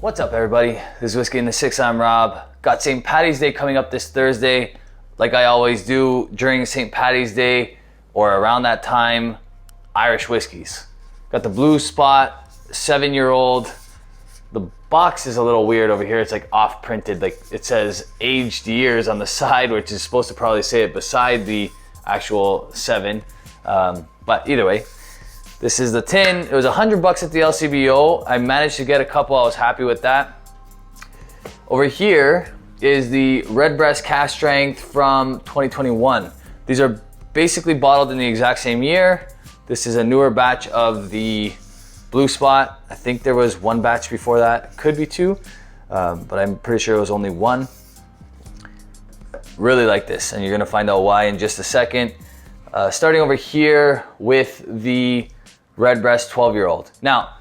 What's up, everybody? This is Whiskey in the Six. I'm Rob. Got St. Paddy's Day coming up this Thursday. Like I always do during St. Paddy's Day or around that time, Irish whiskeys. Got the Blue Spot, 7-year-old. The box is a little weird over here. It's like off printed, like it says aged years on the side, which is supposed to probably say it beside the actual 7. But either way, this is the tin. It was $100 at the LCBO. I managed to get a couple. I was happy with that. Over here is the Redbreast Cask Strength from 2021. These are basically bottled in the exact same year. This is a newer batch of the Blue Spot. I think there was one batch before that. Could be 2, but I'm pretty sure it was only 1. Really like this, and you're gonna find out why in just a second. Starting over here with the Redbreast 12-year-old. Now,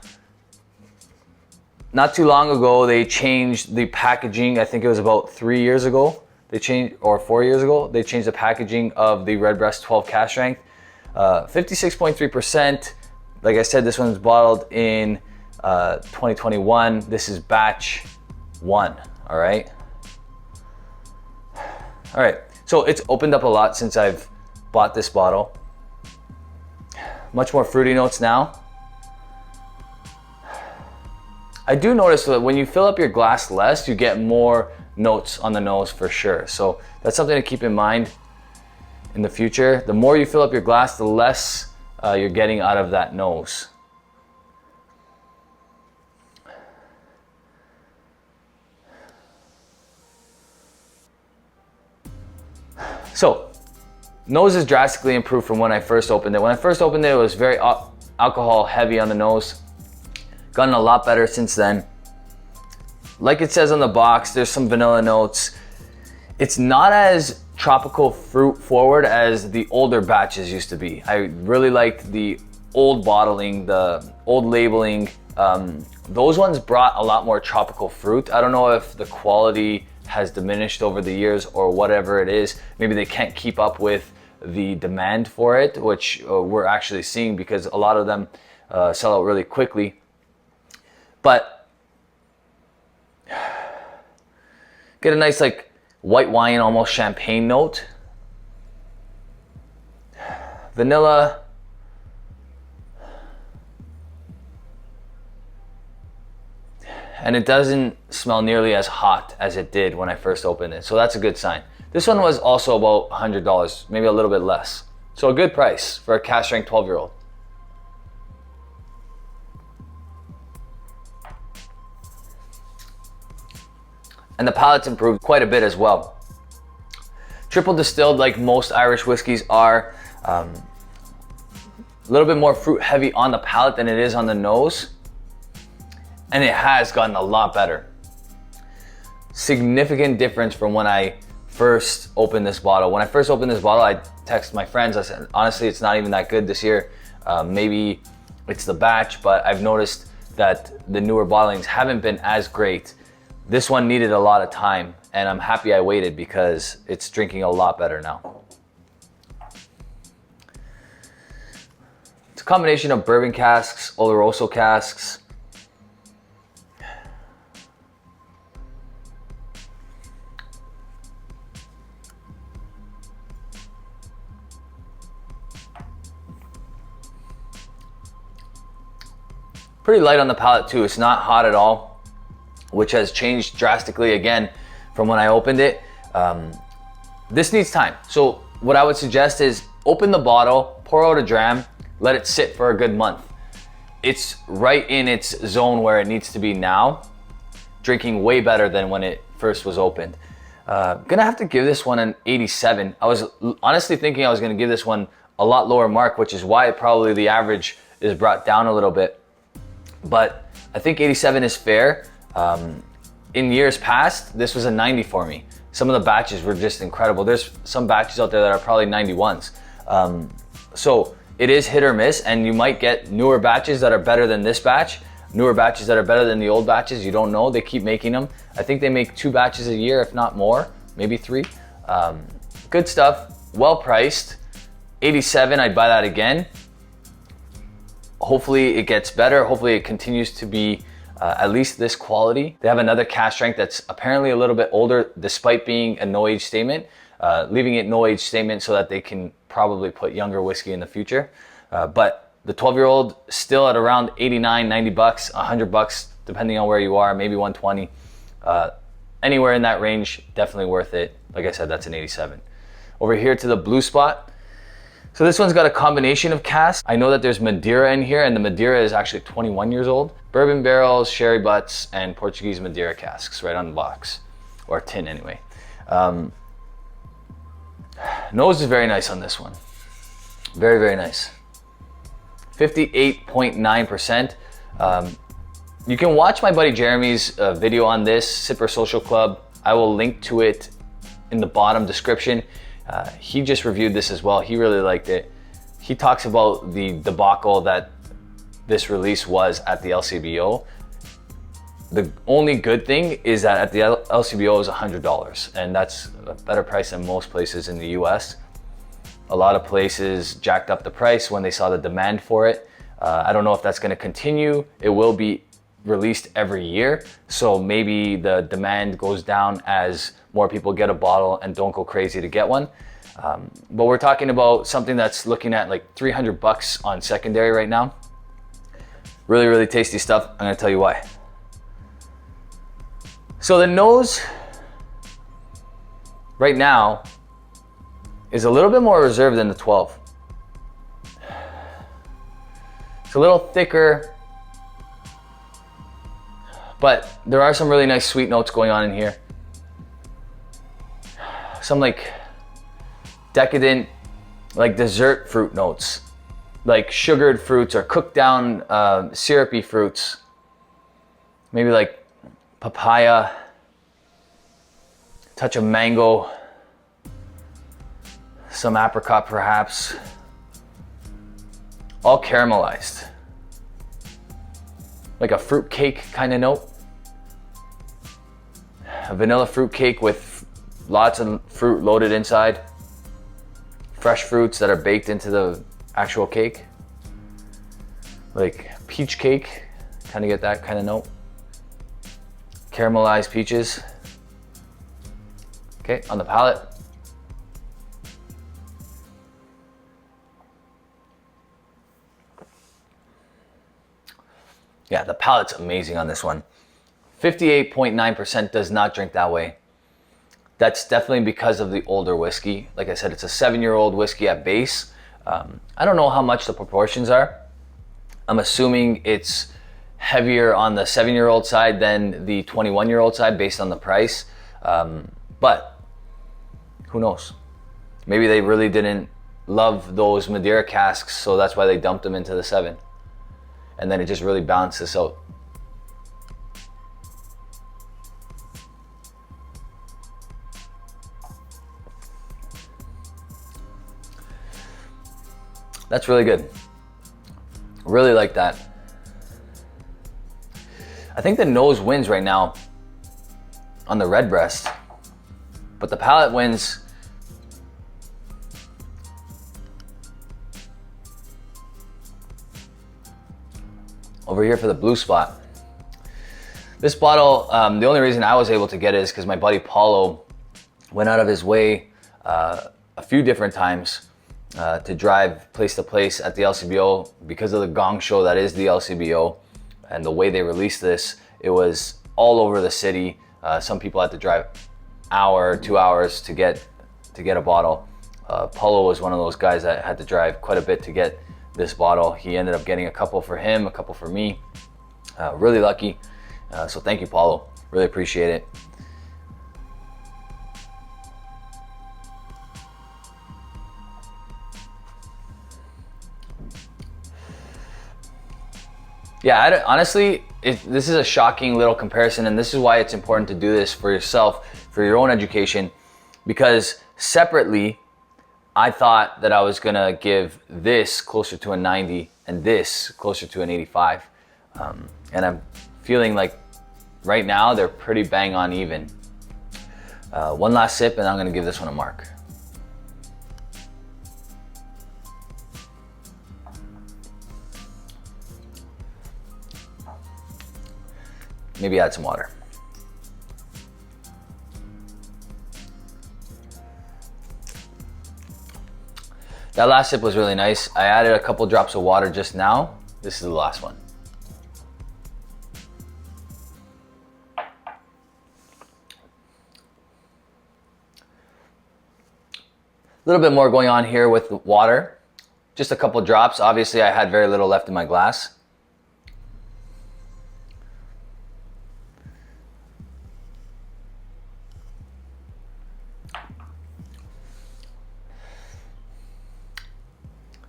not too long ago, they changed the packaging. I think it was about 3 years ago. They changed, or 4 years ago, they changed the packaging of the Redbreast 12 Cask Strength. 56.3%. Like I said, this one's bottled in 2021. This is batch 1, all right? All right, so it's opened up a lot since I've bought this bottle. Much more fruity notes now. I do notice that when you fill up your glass less, you get more notes on the nose for sure. So that's something to keep in mind in the future. The more you fill up your glass, the less you're getting out of that nose. So, nose is drastically improved from when I first opened it. When I first opened it, it was very alcohol heavy on the nose. Gotten a lot better since then. Like it says on the box, there's some vanilla notes. It's not as tropical fruit forward as the older batches used to be. I really liked the old bottling, the old labeling. Those ones brought a lot more tropical fruit. I don't know if the quality has diminished over the years or whatever it is. Maybe they can't keep up with the demand for it, which we're actually seeing because a lot of them sell out really quickly. But get a nice like white wine, almost champagne note. Vanilla. And it doesn't smell nearly as hot as it did when I first opened it. So that's a good sign. This one was also about $100, maybe a little bit less. So a good price for a Cask Strength 12-year-old. And the palate's improved quite a bit as well. Triple distilled, like most Irish whiskeys are, a little bit more fruit heavy on the palate than it is on the nose. And it has gotten a lot better. Significant difference from when I first opened this bottle. When I first opened this bottle, I texted my friends. I said, honestly, it's not even that good this year. Maybe it's the batch, but I've noticed that the newer bottlings haven't been as great. This one needed a lot of time, and I'm happy I waited because it's drinking a lot better now. It's a combination of bourbon casks, Oloroso casks. Pretty light on the palate too. It's not hot at all, which has changed drastically again from when I opened it. This needs time. So what I would suggest is open the bottle, pour out a dram, let it sit for a good month. It's right in its zone where it needs to be now, drinking way better than when it first was opened. Gonna have to give this one an 87. I was honestly thinking I was gonna give this one a lot lower mark, which is why probably the average is brought down a little bit. But I think 87 is fair. In years past, this was a 90 for me. Some of the batches were just incredible. There's some batches out there that are probably 91s. So it is hit or miss, and you might get newer batches that are better than this batch, newer batches that are better than the old batches. You don't know, they keep making them. I think they make 2 batches a year, if not more, maybe 3. Good stuff, well priced. 87, I'd buy that again. Hopefully it gets better. Hopefully it continues to be at least this quality. They have another Cask Strength that's apparently a little bit older despite being a no age statement, leaving it no age statement so that they can probably put younger whiskey in the future. But the 12-year-old still at around 89, 90 bucks, 100 bucks, depending on where you are, maybe 120. Anywhere in that range, definitely worth it. Like I said, that's an 87. Over here to the blue spot. So this one's got a combination of casks. I know that there's Madeira in here, and the Madeira is actually 21 years old. Bourbon barrels, sherry butts, and Portuguese Madeira casks right on the box, or tin anyway. Nose is very nice on this one. Very, very nice. 58.9%. You can watch my buddy Jeremy's video on this, Sipper Social Club. I will link to it in the bottom description. He just reviewed this as well. He really liked it. He talks about the debacle that this release was at the LCBO. The only good thing is that at the LCBO is $100, and that's a better price than most places in the US. A lot of places jacked up the price when they saw the demand for it. I don't know if that's gonna continue. It will be released every year, so maybe the demand goes down as more people get a bottle and don't go crazy to get one. But we're talking about something that's looking at like 300 bucks on secondary right now. Really, really tasty stuff. I'm gonna tell you why. So the nose right now is a little bit more reserved than the 12. It's a little thicker, but there are some really nice sweet notes going on in here. Some like decadent, like dessert fruit notes, like sugared fruits or cooked down syrupy fruits. Maybe like papaya, touch of mango, some apricot perhaps, all caramelized. Like a fruit cake kind of note. A vanilla fruit cake with lots of fruit loaded inside. Fresh fruits that are baked into the actual cake. Like peach cake, kind of get that kind of note. Caramelized peaches. Okay, on the palate. Yeah, the palate's amazing on this one. 58.9% does not drink that way. That's definitely because of the older whiskey. Like I said, it's a 7-year-old whiskey at base. I don't know how much the proportions are. I'm assuming it's heavier on the 7-year-old side than the 21-year-old side based on the price. But who knows? Maybe they really didn't love those Madeira casks, so that's why they dumped them into the 7. And then it just really balanced this out. That's really good. Really like that. I think the nose wins right now on the Redbreast, but the palate wins. Over here for the blue spot. This bottle, the only reason I was able to get it is because my buddy Paulo went out of his way a few different times to drive place to place at the LCBO because of the gong show that is the LCBO and the way they released this. It was all over the city. Some people had to drive hour, 2 hours to get a bottle. Paulo was one of those guys that had to drive quite a bit to get this bottle. He ended up getting a couple for him, a couple for me. Really lucky. So thank you, Paulo. Really appreciate it. Yeah, honestly, this is a shocking little comparison, and this is why it's important to do this for yourself, for your own education, because separately, I thought that I was gonna give this closer to a 90 and this closer to an 85. And I'm feeling like right now they're pretty bang on even. One last sip and I'm gonna give this one a mark. maybe add some water. That last sip was really nice. I added a couple drops of water just now. This is the last one. A little bit more going on here with the water. Just a couple drops. Obviously, I had very little left in my glass.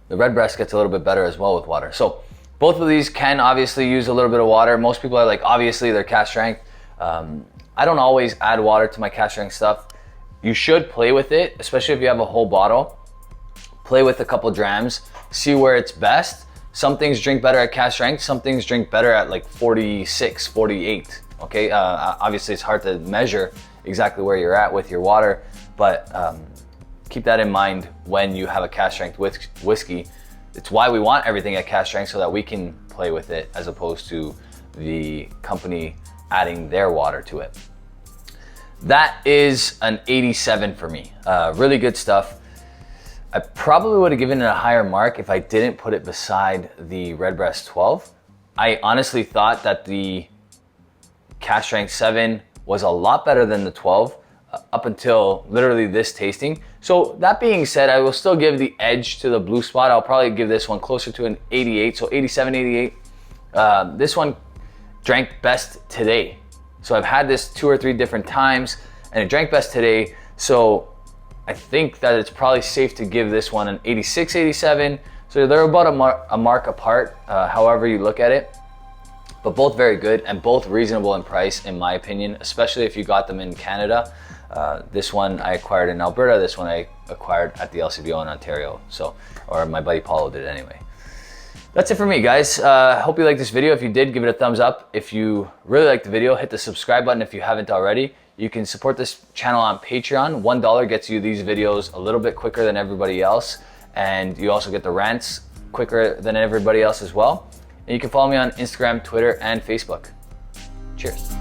The Redbreast gets a little bit better as well with water. So both of these can obviously use a little bit of water. Most people are like, obviously they're Cask Strength. I don't always add water to my Cask Strength stuff. You should play with it, especially if you have a whole bottle. Play with a couple drams, see where it's best. Some things drink better at Cask Strength, some things drink better at like 46, 48, okay? Obviously it's hard to measure exactly where you're at with your water, but keep that in mind when you have a Cask Strength whiskey. It's why we want everything at Cask Strength, so that we can play with it as opposed to the company adding their water to it. That is an 87 for me. Really good stuff. I probably would have given it a higher mark if I didn't put it beside the Redbreast 12. I honestly thought that the Cask Strength 7 was a lot better than the 12 up until literally this tasting. So that being said, I will still give the edge to the Blue Spot. I'll probably give this one closer to an 88, so 87, 88. This one drank best today. So I've had this 2 or 3 different times and it drank best today. So I think that it's probably safe to give this one an 86, 87. So they're about a mark apart, however you look at it. But both very good and both reasonable in price, in my opinion, especially if you got them in Canada. This one I acquired in Alberta, this one I acquired at the LCBO in Ontario. So, or my buddy Paulo did anyway. That's it for me, guys. Hope you liked this video. If you did, give it a thumbs up. If you really liked the video, hit the subscribe button if you haven't already. You can support this channel on Patreon. $1 gets you these videos a little bit quicker than everybody else. And you also get the rants quicker than everybody else as well. And you can follow me on Instagram, Twitter, and Facebook. Cheers.